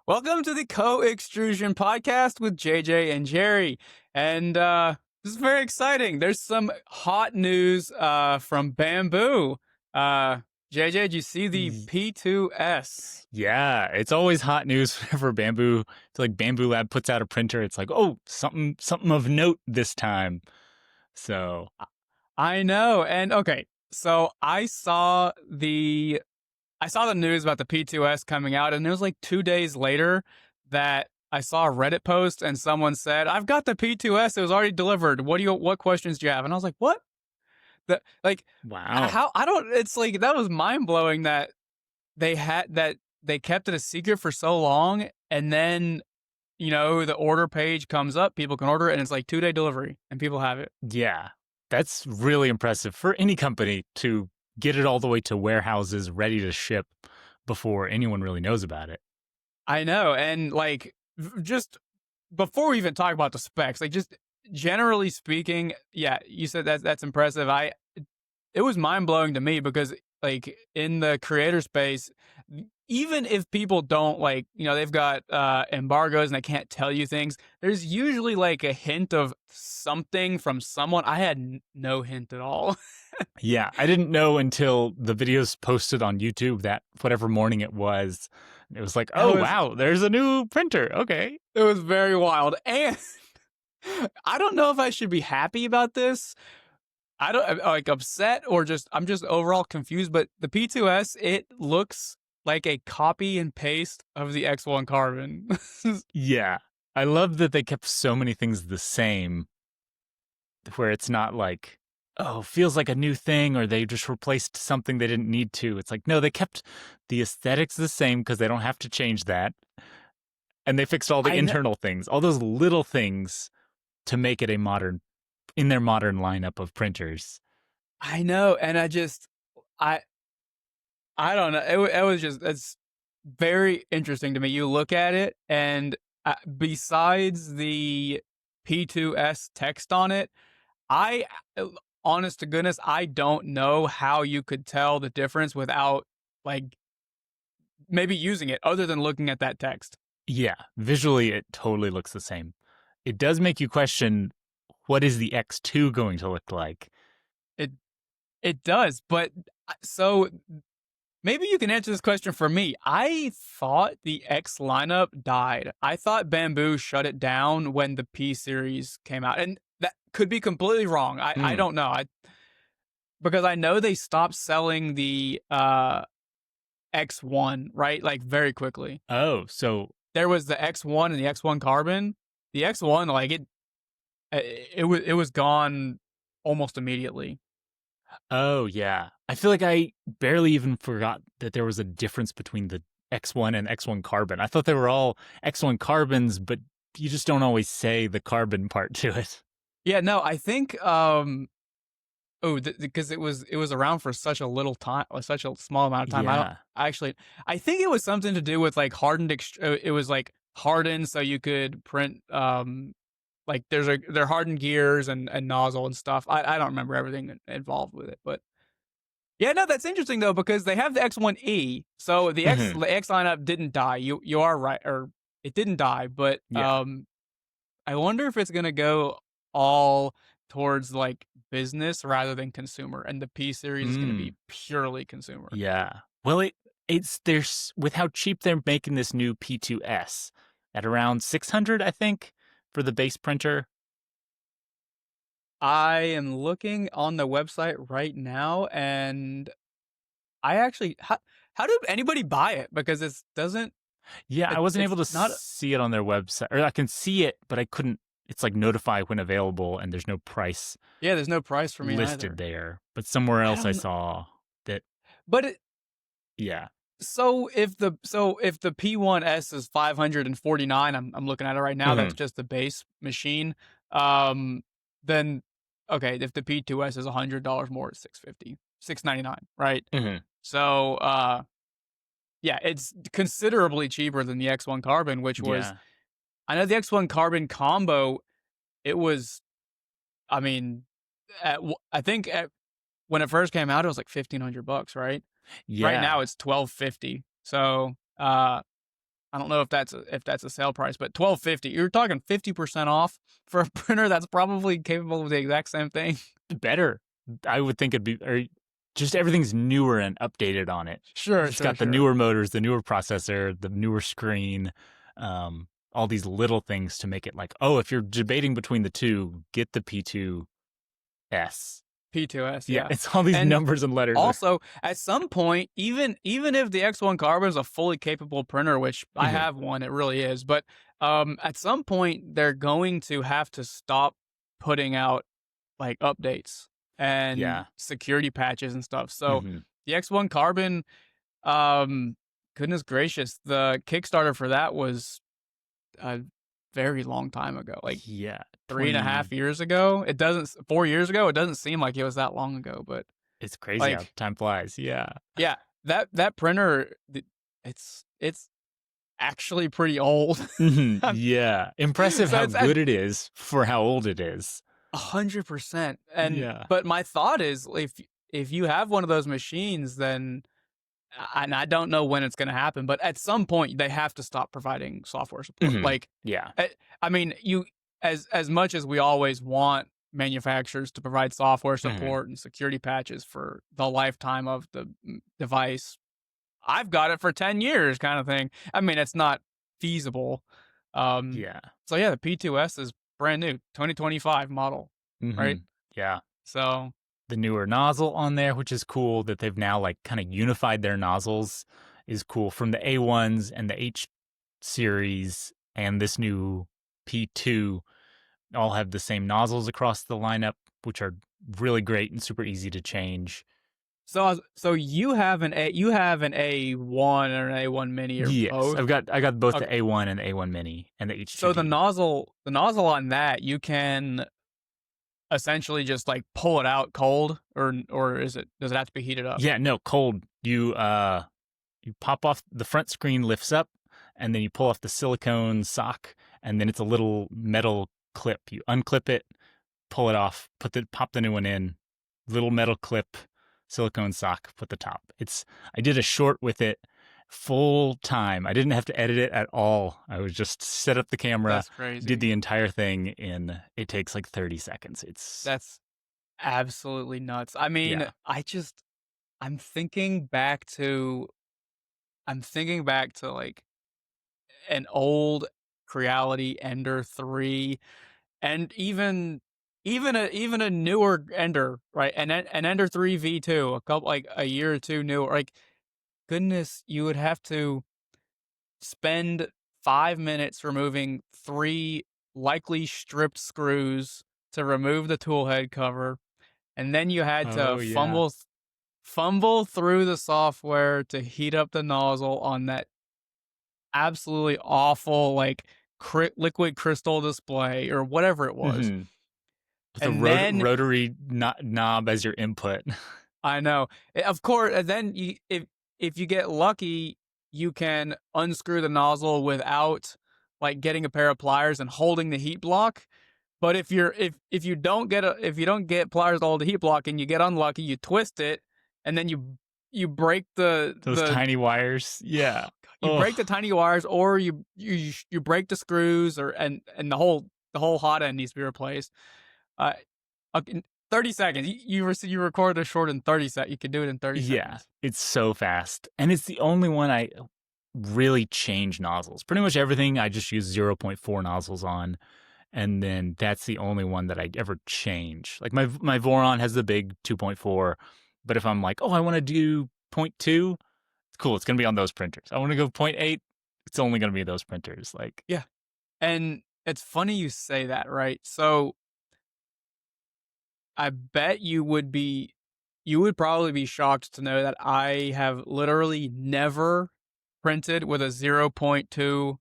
Welcome to the Co-Extrusion Podcast with JJ and Jerry. And this is very exciting. There's some hot news from Bambu. JJ, did you see the Y- P2S? Yeah, it's always hot news for Bamboo. It's like Bamboo Lab puts out a printer. It's like, oh, something of note this time. So I know. And okay, so I saw the news about the P2S coming out, and it was like 2 days later that I saw a Reddit post and someone said, "I've got the P2S. It was already delivered. What questions do you have?" And I was like, "What? The like wow, how I don't it's like that was mind-blowing that they kept it a secret for so long, and then the order page comes up, people can order it, and it's like 2-day delivery and people have it." yeah, that's really impressive for any company to get it all the way to warehouses ready to ship before anyone really knows about it. I know. And like, just before we even talk about the specs, like, just generally speaking, yeah, you said that's impressive. It was mind blowing to me because, like, in the creator space, even if people don't, like, they've got embargoes and they can't tell you things, there's usually like a hint of something from someone. I had no hint at all. Yeah, I didn't know until the videos posted on YouTube that whatever morning it was like, it oh was wow, there's a new printer. Okay. it was very wild, and I don't know if I should be happy about this. I don't like upset or just I'm just overall confused. But the P2S, it looks like a copy and paste of the X1 Carbon. Yeah. I love that they kept so many things the same where it's not like, oh, feels like a new thing or they just replaced something they didn't need to. It's like, no, they kept the aesthetics the same because they don't have to change that. And they fixed all the I know, internal things, all those little things to make it in their modern lineup of printers. I know, and I, I don't know. It was just it's very interesting to me. You look at it, and besides the P2S text on it, I, honest to goodness, I don't know how you could tell the difference without, like, maybe using it other than looking at that text. Yeah, visually, it totally looks the same. It does make you question what is the X2 going to look like? It it does, but so maybe you can answer this question for me. I thought the X lineup died. I thought Bamboo shut it down when the P series came out, and that could be completely wrong. I Hmm. don't know. Because I know they stopped selling the X1, right? Like, very quickly. Oh, so There was the X1 and the X1 Carbon. The X1, like, it was gone almost immediately. Oh, yeah. I feel like I barely even forgot that there was a difference between the X1 and X1 carbon. I thought they were all X1 carbons, but you just don't always say the carbon part to it. Yeah, no, I think because it was around for such a little time, or such a small amount of time. Yeah. I think it was something to do with, like, hardened. It was like hardened, so you could print. Like, they're hardened gears and nozzle and stuff. I don't remember everything involved with it, but yeah, no, that's interesting though, because they have the X1E, so the X Mhm. the X lineup didn't die. You are right, or it didn't die, but Yeah. I wonder if it's gonna go all towards, like, business rather than consumer, and the P series is gonna be Mm. purely consumer. Yeah. Well, it's there's with how cheap they're making this new P2S at around 600, I think, for the base printer. I am looking on the website right now, and I actually how did anybody buy it? Because it doesn't Yeah, I wasn't it's able to not. see it on their website, or I can see it, but I couldn't. It's like notify when available, and there's no price Yeah, there's no price for me listed either. there. But somewhere I else I don't. saw that, But yeah. so if the P1S is 549, I'm looking at it right now. That's Hmm. just the base machine. Um, then okay, if the P2S is $100 more, it's 650, 699, right? Hmm. So yeah, it's considerably cheaper than the X1 Carbon, which was, Yeah. I know the X1 Carbon combo. It was, I mean, I think when it first came out, it was like $1,500, right? Right Yeah. now it's 1,250. So I don't know if that's a sale price, but 1250. You're talking 50% off for a printer that's probably capable of the exact same thing. Better. I would think it'd be, or just everything's newer and updated on it. Sure, It's sure, got the sure. newer motors, the newer processor, the newer screen, all these little things to make it like, oh, if you're debating between the two, get the P2S. P2S, Yeah, yeah. it's all these And numbers and letters. also, at some point, even if the X1 Carbon is a fully capable printer, which I Mhm. have one, it really is, but at some point they're going to have to stop putting out like updates and Yeah. security patches and stuff. So hmm the X1 Carbon, um, goodness gracious, the Kickstarter for that was a very long time ago, like Yeah. three and a 20. half years ago. It doesn't 4 years ago. It doesn't seem like it was that long ago, but It's crazy how like, time flies. Yeah. yeah, that printer, it's actually pretty old. Yeah. Impressive So how it's at good it is for how old it is. 100%. And Yeah. but my thought is, if you have one of those machines, then and I don't know when it's going to happen, but at some point they have to stop providing software support. hmm Like, Yeah. I, I mean, you as much as we always want manufacturers to provide software hmm support and security patches for the lifetime of the device, I've got it for 10 years kind of thing. I mean, it's not feasible. Um, Yeah. so yeah, the P2S is brand new, 2025 model, hmm right? Yeah. So The newer nozzle on there, which is cool that they've now like kind of unified their nozzles, is cool from the A1s and the H series and this new P2 all have the same nozzles across the lineup, which are really great and super easy to change. so you have an A1 or an A1 mini or Yes, both? I got both the Okay. A1 and the A1 Mini and the So H2D. the nozzle on that, you can essentially just like pull it out cold, or does it have to be heated up? Yeah, no, cold. You pop off the front screen lifts up and then you pull off the silicone sock and then it's a little metal clip. You unclip it, pull it off, pop the new one in, little metal clip, silicone sock, put the top. I did a short with it full time. I didn't have to edit it at all. I was just set up the camera, That's did crazy. the entire thing in it takes like 30 seconds. It's That's absolutely nuts. I mean, yeah. I'm thinking back to I'm thinking back to like an old Creality Ender 3, and even a newer Ender, right? An Ender 3 V2, a couple like a year or two newer. Like, goodness, you would have to spend 5 minutes removing three likely stripped screws to remove the tool head cover, and then you had to Oh yeah. fumble through the software to heat up the nozzle on that absolutely awful like liquid crystal display or whatever it was. hmm With a And then rotary knob as your input. I know, of course, and then if you get lucky, you can unscrew the nozzle without like getting a pair of pliers and holding the heat block. But if you don't get pliers to hold the heat block and you get unlucky, you twist it and then you break Those the tiny wires. Yeah. you Oh, break the tiny wires, or you break the screws, or and the whole hot end needs to be replaced. Uh, in 30 seconds. You record a short in 30 seconds. You can do it in 30 yeah. seconds. It's so fast. And it's the only one I really change nozzles. Pretty much everything I just use zero point 0.4 nozzles on. And then that's the only one that I ever change. Like my Voron has the big 2.4. But if I'm like, oh, I want to do zero point 0.2, it's cool. It's going to be on those printers. I want to go zero point 0.8. It's only going to be those printers. Like, Yeah, and it's funny you say that, right? So I bet you would probably be shocked to know that I have literally never printed with a zero point 0.2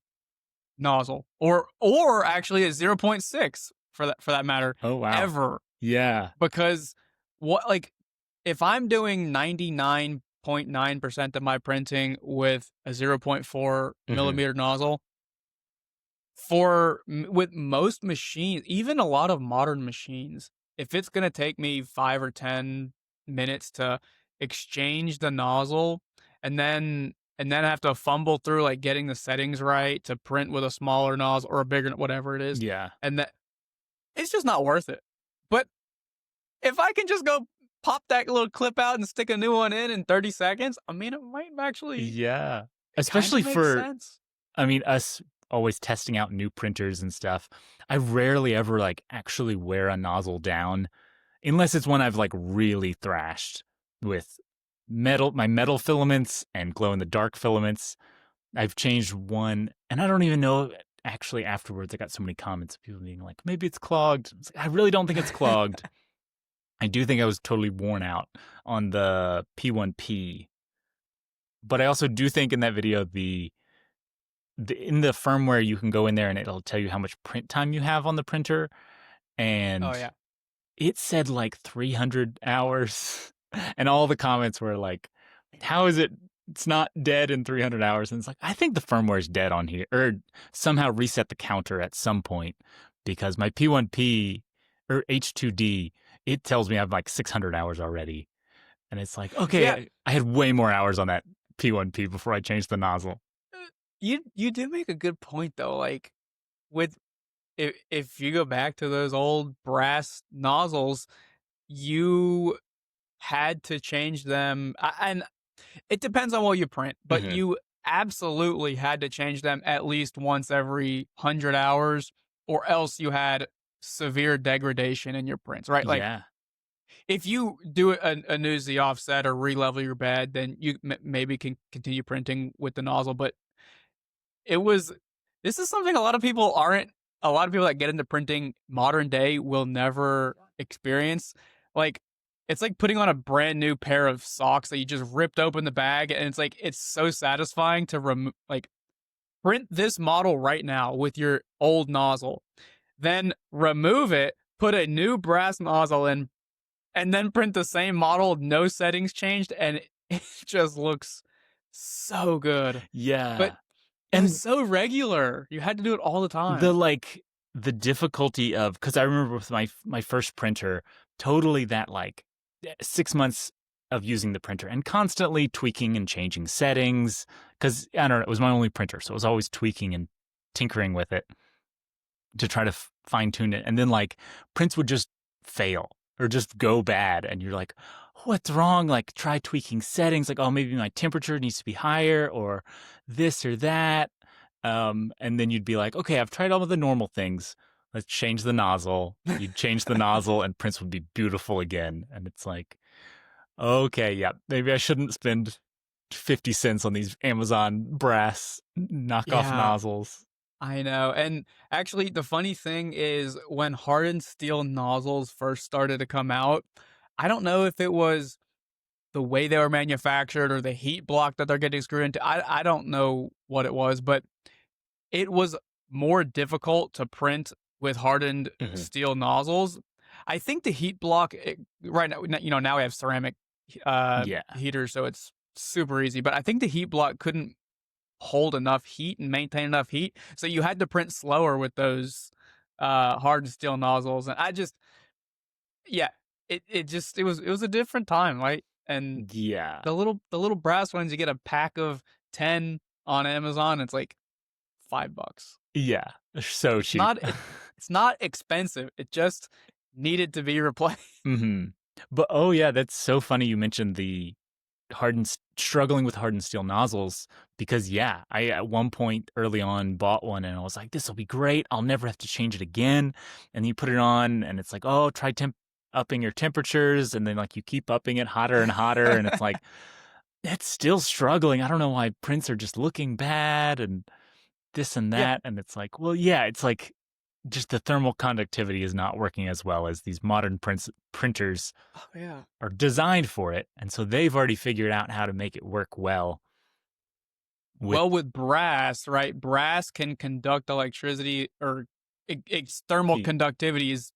nozzle, or actually a zero point 0.6 for that matter, oh, wow. ever. Yeah. Because what like if I'm doing 99.9% of my printing with a zero point 0.4 hmm millimeter nozzle, with most machines, even a lot of modern machines, if it's going to take me 5 or 10 minutes to exchange the nozzle and then and then have to fumble through like getting the settings right to print with a smaller nozzle or a bigger, whatever it is. Yeah. And that it's just not worth it. But if I can just go pop that little clip out and stick a new one in 30 seconds, I mean, it might actually Yeah. kind of Especially make for, sense. I mean, us always testing out new printers and stuff. I rarely ever like actually wear a nozzle down unless it's one I've like really thrashed with my metal filaments and glow in the dark filaments. I've changed one, and I don't even know. Actually, afterwards, I got so many comments of people being like, maybe it's clogged. It's like, I really don't think it's clogged. I do think I was totally worn out on the P1P. But I also do think in that video, in the firmware, you can go in there and it'll tell you how much print time you have on the printer. Oh And yeah. it said like 300 hours. And all the comments were like, how is it? It's not dead in 300 hours. And it's like, I think the firmware is dead on here, or somehow reset the counter at some point, because my P1P or H2D, it tells me I have like 600 hours already. And it's like, okay, Yeah, I had way more hours on that P1P before I changed the nozzle. you do make a good point though. Like with if you go back to those old brass nozzles, you had to change them, and it depends on what you print, but Mm-hmm. you absolutely had to change them at least once every 100 hours, or else you had severe degradation in your prints, right? Like Yeah. if you do a new Z offset or relevel your bed, then you maybe can continue printing with the nozzle. But it was this is something a lot of people that get into printing modern day will never experience. Like it's like putting on a brand new pair of socks that you just ripped open the bag, and it's like it's so satisfying to like print this model right now with your old nozzle, then remove it, put a new brass nozzle in, and then print the same model, no settings changed, and it just looks so good. But Yeah. it was And so regular. You had to do it all the the time. like the difficulty of, because I remember with my first printer, totally that like 6 months of using the printer and constantly tweaking and changing settings, because I don't know, it was my only printer, so it was always tweaking and tinkering with it to try to fine tune it. And then like prints would just fail or just go bad, and you're like, what's wrong? Like try tweaking settings, like, oh, maybe my temperature needs to be higher or this or that. And then you'd be like, okay, I've tried all of the normal things. Let's change the nozzle. You'd change the nozzle and prints would be beautiful again. And it's like, okay, yeah, maybe I shouldn't spend 50 cents on these Amazon brass knockoff Yeah, nozzles. I know. And actually, the funny thing is, when hardened steel nozzles first started to come out, I don't know if it was the way they were manufactured or the heat block that they're getting screwed into. I don't know what it was, but it was more difficult to print with hardened Mhm. steel nozzles. I think the heat block right now, now we have ceramic Yeah. heaters, so it's super easy. But I think the heat block couldn't hold enough heat and maintain enough heat, so you had to print slower with those hardened steel nozzles. And I just, yeah, it was a different time, right? And Yeah. the little brass ones, you get a pack of 10 on Amazon. It's like $5. Yeah. So It's cheap. not it's not expensive. It just needed to be replaced. hmm But oh yeah, that's so funny you mentioned the struggling with hardened steel nozzles, because yeah, I at one point early on bought one and I was like, this will be great. I'll never have to change it again. And you put it on and it's like, oh, try upping your temperatures, and then like you keep upping it hotter and hotter, and it's like it's still struggling. I don't know why prints are just looking bad and this and Yeah. that. And it's like, well, yeah, it's like just the thermal conductivity is not working as well as these modern printers Oh, yeah. are designed for it. And so they've already figured out how to make it work well with, Well, with brass, right? Brass can conduct electricity, or its thermal heat. conductivity is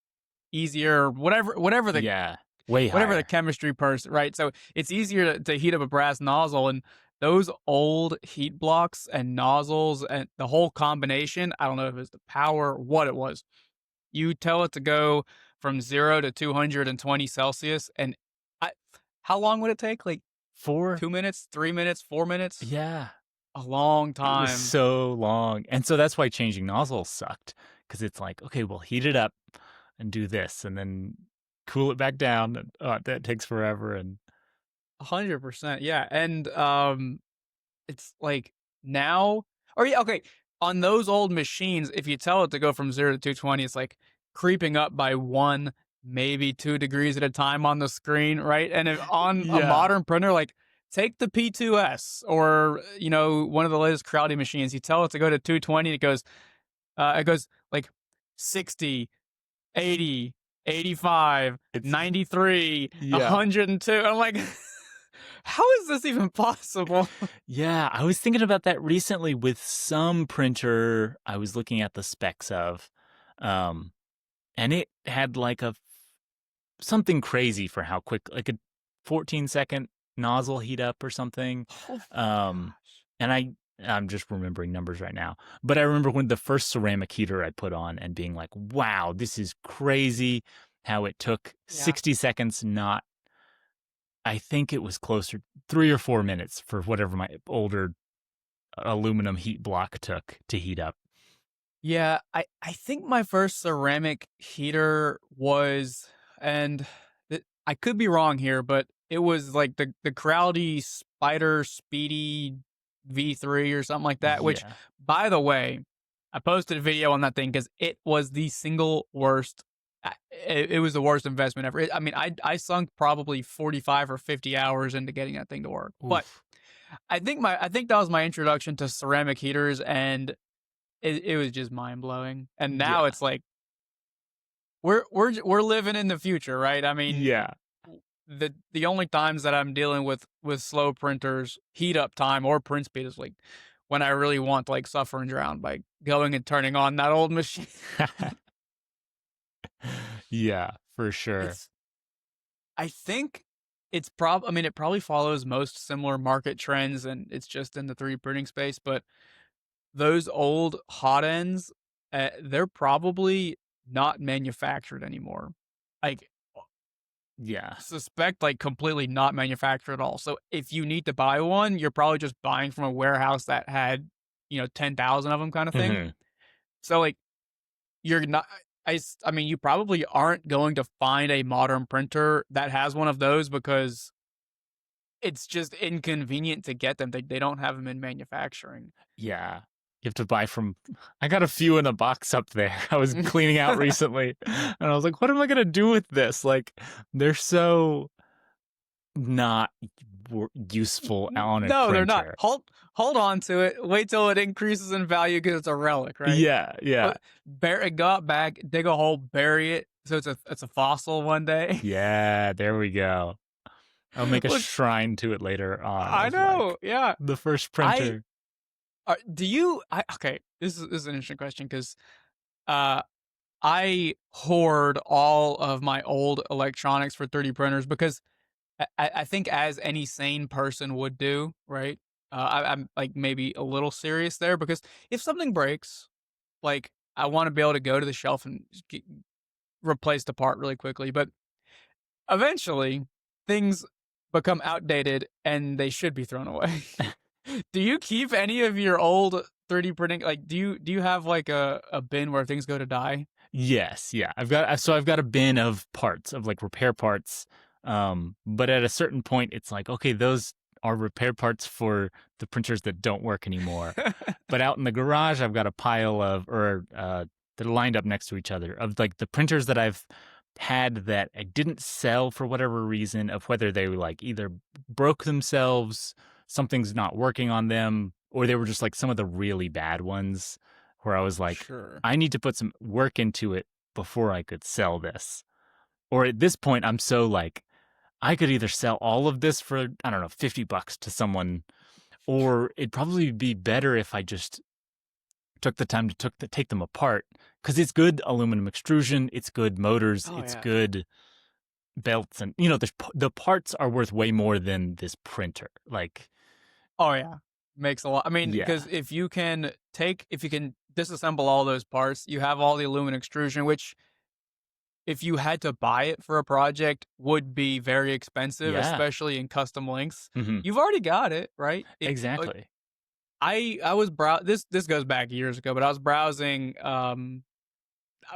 easier, whatever the Yeah, way whatever the higher. chemistry person, right? So it's easier to heat up a brass nozzle, and those old heat blocks and nozzles and the whole combination, I don't know if it's the power, what it was. You tell it to go from 0 to 220 Celsius, and I how long would it take? Like 4? 2 minutes, 3 minutes, 4 minutes. Yeah. A long It was time. so long. And so that's why changing nozzles sucked, because it's like, okay, we'll heat it up and do this and then cool it back down. And, that takes forever. And 100%. Yeah. And it's like now, or yeah, okay. On those old machines, if you tell it to go from 0 to 220, it's like creeping up by 1, maybe 2 degrees at a time on the screen, right? And if on a yeah, modern printer, like take the P2S or one of the latest Crowdy machines, you tell it to go to 220, it goes like 60, 80, 85, it's 93, yeah. 102. I'm like, how is this even possible? Yeah, I was thinking about that recently with some printer I was looking at the specs of. And it had like something crazy for how quick, like a 14-second nozzle heat up or something. Oh my Um, gosh. and I'm just remembering numbers right now. But I remember when the first ceramic heater I put on and being like, wow, this is crazy how it took Yeah. 60 seconds, not, I think it was closer 3 or 4 minutes for whatever my older aluminum heat block took to heat up. Yeah, I think my first ceramic heater was, and I could be wrong here, but it was like the Crowdy Spider Speedy V3 or something like that. Which, Yeah. by the way, I posted a video on that thing because it was the single worst. It was the worst investment ever. I mean, I sunk probably 45 or 50 hours into getting that thing to work, but Oof. I think that was my introduction to ceramic heaters, and it was just mind blowing. And now Yeah. it's like we're living in the future, right? I mean, Yeah. the only times that I'm dealing with slow printers, heat up time or print speed is like when I really want to like suffer and drown by going and turning on that old machine. Yeah, for sure. It's I think I mean it probably follows most similar market trends and it's just in the 3D printing space, but those old hot ends, they're probably not manufactured anymore. Like Yeah. suspect like completely not manufactured at all. So if you need to buy one, you're probably just buying from a warehouse that had 10,000 of them, kind of thing. Mhm. So like you're not. I mean, you probably aren't going to find a modern printer that has one of those because it's just inconvenient to get them. They don't have them in manufacturing. Yeah. You have to buy from I got a few in a box up there. I was cleaning out recently, and I was like, "What am I gonna do with this?" Like, they're so not useful on a No, they're not. printer. Hold on to it. Wait till it increases in value because it's a relic, right? Yeah, yeah. Go out back, dig a hole, bury it, so it's a fossil one day. Yeah, there we go. I'll make a Look, shrine to it later on I of, know. like, Yeah. the first I printer. do you I okay, this is an interesting question because uh I hoard all of my old electronics for 3D printers because I think as any sane person would do, right? I'm like maybe a little serious there because if something breaks, like I want to be able to go to the shelf and replace the part really quickly. But eventually, things become outdated and they should be thrown away. Do you keep any of your old 3D printing? Like, do you have like a bin where things go to die? Yes, yeah. I've got a bin of parts, of like repair parts. But at a certain point it's like, okay, those are repair parts for the printers that don't work anymore. But out in the garage I've got a pile of that are lined up next to each other of like the printers that I've had that I didn't sell for whatever reason, of whether they were like either broke themselves, something's not working on them, or they were just like some of the really bad ones where I was like, Sure. I need to put some work into it before I could sell this. Or at this point, I'm so like, I could either sell all of this for, I don't know, $50 to someone, or it'd probably be better if I just took the time to take them apart, because it's good aluminum extrusion, it's good motors, Oh it's yeah. good belts, and the parts are worth way more than this printer. Like, Oh yeah. Makes a lot. I mean, yeah, because if you can disassemble all those parts, you have all the aluminum extrusion, which if you had to buy it for a project, would be very expensive, Yeah. especially in custom links. Hmm. You've already got it, right? Like Exactly. I was this goes back years ago, but I was browsing I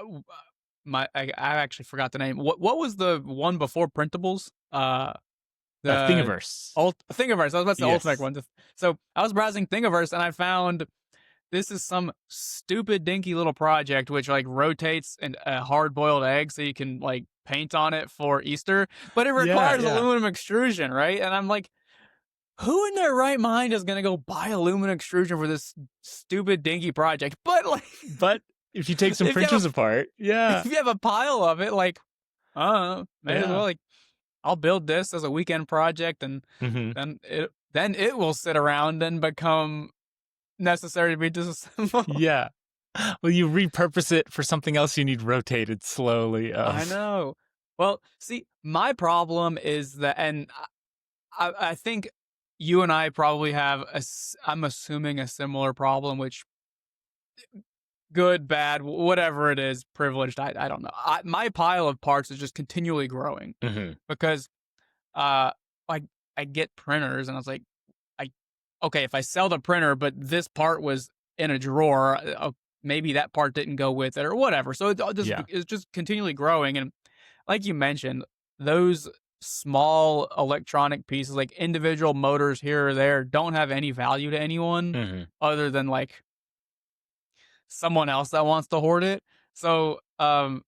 w my I actually forgot the name. What was the one before printables? The Thingiverse. Thingiverse. I was about to say Ultimate Yes. one. So I was browsing Thingiverse and I found this is some stupid dinky little project which like rotates a hard boiled egg so you can like paint on it for Easter, but it Yeah, requires yeah. aluminum extrusion, right? And I'm like, who in their right mind is gonna go buy aluminum extrusion for this stupid dinky project? But like, But if you take some if you have printers apart, yeah. if you have a pile of it, like, may as well Yeah. like I'll build this as a weekend project, and Hmm. then it will sit around and become necessary to be disassembled. Yeah. Well, you repurpose it for something else you need rotated slowly. I know. Well, see, my problem is that, and I think you and I probably have I'm assuming a similar problem, which good, bad, whatever it is, privileged. I don't know. My pile of parts is just continually growing Hmm. because uh, like I get printers, and I was like, I okay, if I sell the printer, but this part was in a drawer, maybe that part didn't go with it or whatever. So Yeah. it's just continually growing, and like you mentioned, those small electronic pieces, like individual motors here or there, don't have any value to anyone Hmm. other than like someone else that wants to hoard it. So, and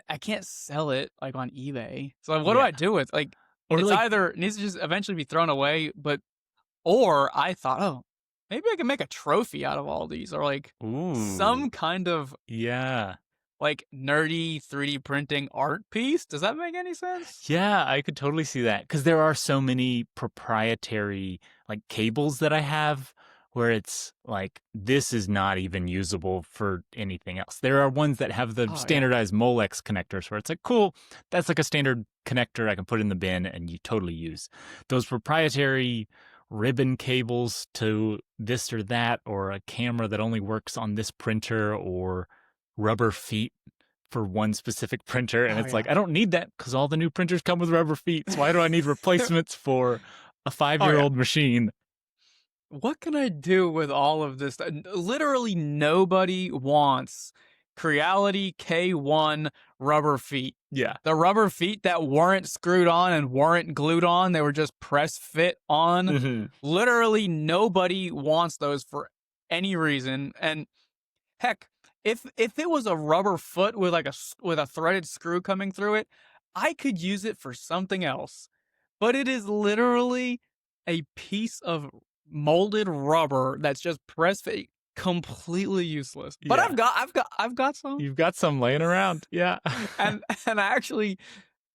I can't sell it like on eBay. So what do Yeah. I do with like? Or It's like, either it needs to just eventually be thrown away, but or I thought, oh, maybe I can make a trophy out of all these, or like ooh, some kind of yeah. like nerdy 3D printing art piece. Does that make any sense? Yeah, I could totally see that because there are so many proprietary like cables that I have where it's like this is not even usable for anything else. There are ones that have the Oh yeah. standardized Molex connectors where it's like cool, that's like a standard connector I can put in the bin and you totally use. Those proprietary ribbon cables to this or that or a camera that only works on this printer or rubber feet for one specific printer. And Oh it's like, yeah. I don't need that because all the new printers come with rubber feet. So why do I need replacements for a five Oh year yeah. old machine? What can I do with all of this? Literally nobody wants Creality K1 rubber feet. Yeah. The rubber feet that weren't screwed on and weren't glued on, they were just press fit on. Hmm. Literally nobody wants those for any reason. And heck, if it was a rubber foot with like with a threaded screw coming through it, I could use it for something else. But it is literally a piece of molded rubber that's just press fit, completely useless. But Yeah. I've got some, You've got some laying around. Yeah. and I actually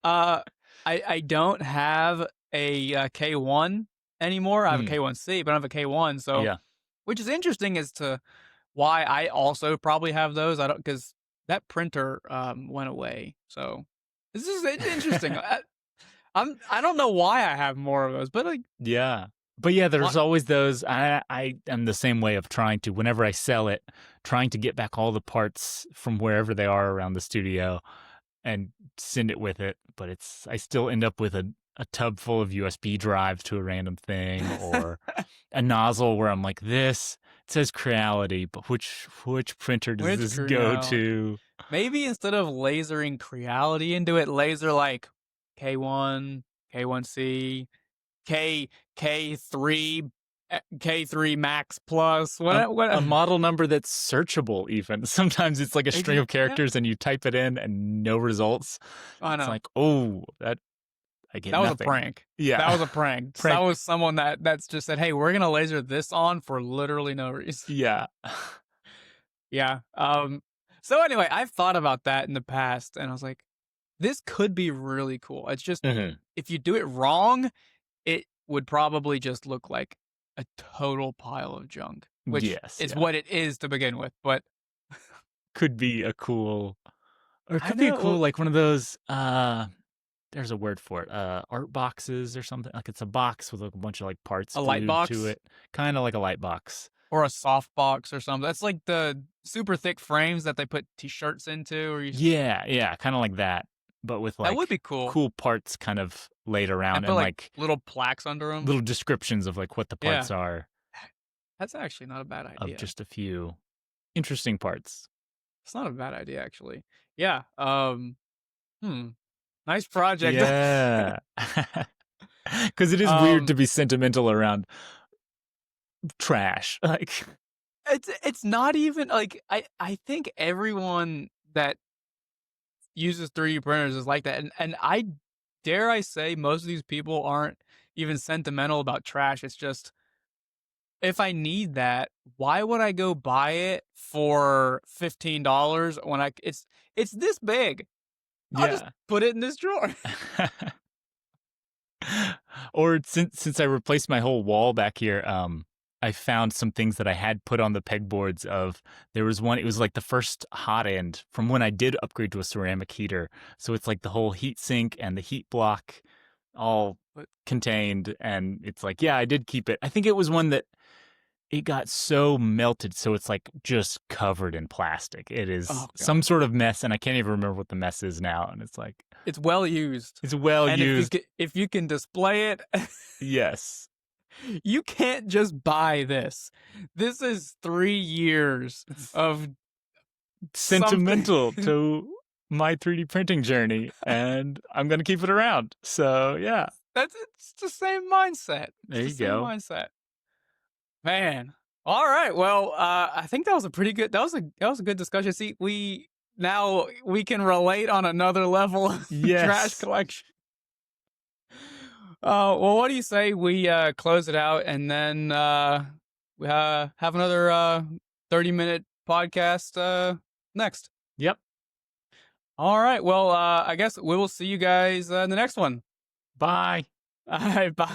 uh I don't have a K1 anymore. I have a Mm, K1C, but I have a K1. So, yeah. which is interesting as to why I also probably have those. I don't, because that printer went away. So this is interesting. I don't know why I have more of those, but like Yeah. But yeah, what? there's always those. I am the same way of trying to, whenever I sell it, trying to get back all the parts from wherever they are around the studio and send it with it. But I still end up with a tub full of USB drives to a random thing or a nozzle where I'm like, this, it says Creality, but which printer does Which this go Creality? to? Maybe instead of lasering Creality into it, laser like K1, K1C, K K3, K3 Max Plus. A What? model number that's searchable even. Sometimes it's like a string of Yeah, characters and you type it in and no results. I It's know. like, oh, that I get That was a nothing. prank. That Yeah. was a prank. That Prank. was someone that's just said, "Hey, we're gonna laser this on for literally no reason." Yeah. Yeah. So anyway, I've thought about that in the past, and I was like, this could be really cool. It's just Hmm. if you do it wrong, it would probably just look like a total pile of junk, which Yes, is yeah. what it is to begin with. But Could be a cool or it I could be a know, cool well, like one of those there's a word for it. Art boxes or something. Like it's a box with like a bunch of like parts a light glued to box. it. Kind of like a light box. or a softbox or something. That's like the super thick frames that they put t-shirts into, or Yeah, kind of like that, but with that would like be cool. cool parts kind of laid And around put and like like little plaques under them. little descriptions of like what the Yeah, parts are that's actually not a bad of idea. just a few interesting parts. It's not a bad idea actually. Yeah. Hmm. Nice project. Yeah. Because it is weird to um, be sentimental around trash. Like, it's not even like I think everyone that uses 3D printers is like that, and I dare I say most of these people aren't even sentimental about trash. It's just if I need that, why would I go buy it for $15 when it's this big? I'll just yeah. put it in this drawer. Or since I replaced my whole wall back here, I found some things that I had put on the pegboards of there was one, it was like the first hot end from when I did upgrade to a ceramic heater. So it's like the whole heat sink and the heat block all But contained, and it's like, yeah, I did keep it. I think it was one that it got so melted, so it's like just covered in plastic. It is oh some god, sort of mess, and I can't even remember what the mess is now. And it's like, it's well used, it's well and used. if you can display it, Yes. you can't just buy this. This is 3 years of something. Sentimental to my 3D printing journey, and I'm going to keep it around. So, yeah, It's the same mindset. It's there the you same go. mindset. Man. All right. Well, I think that was a pretty good that was a good discussion. See, now we can relate on another level of trash Yes. collection. Well, what do you say we close it out and then we have another 30-minute podcast next. Yep. All right. Well, I guess we will see you guys in the next one. Bye. All right, bye.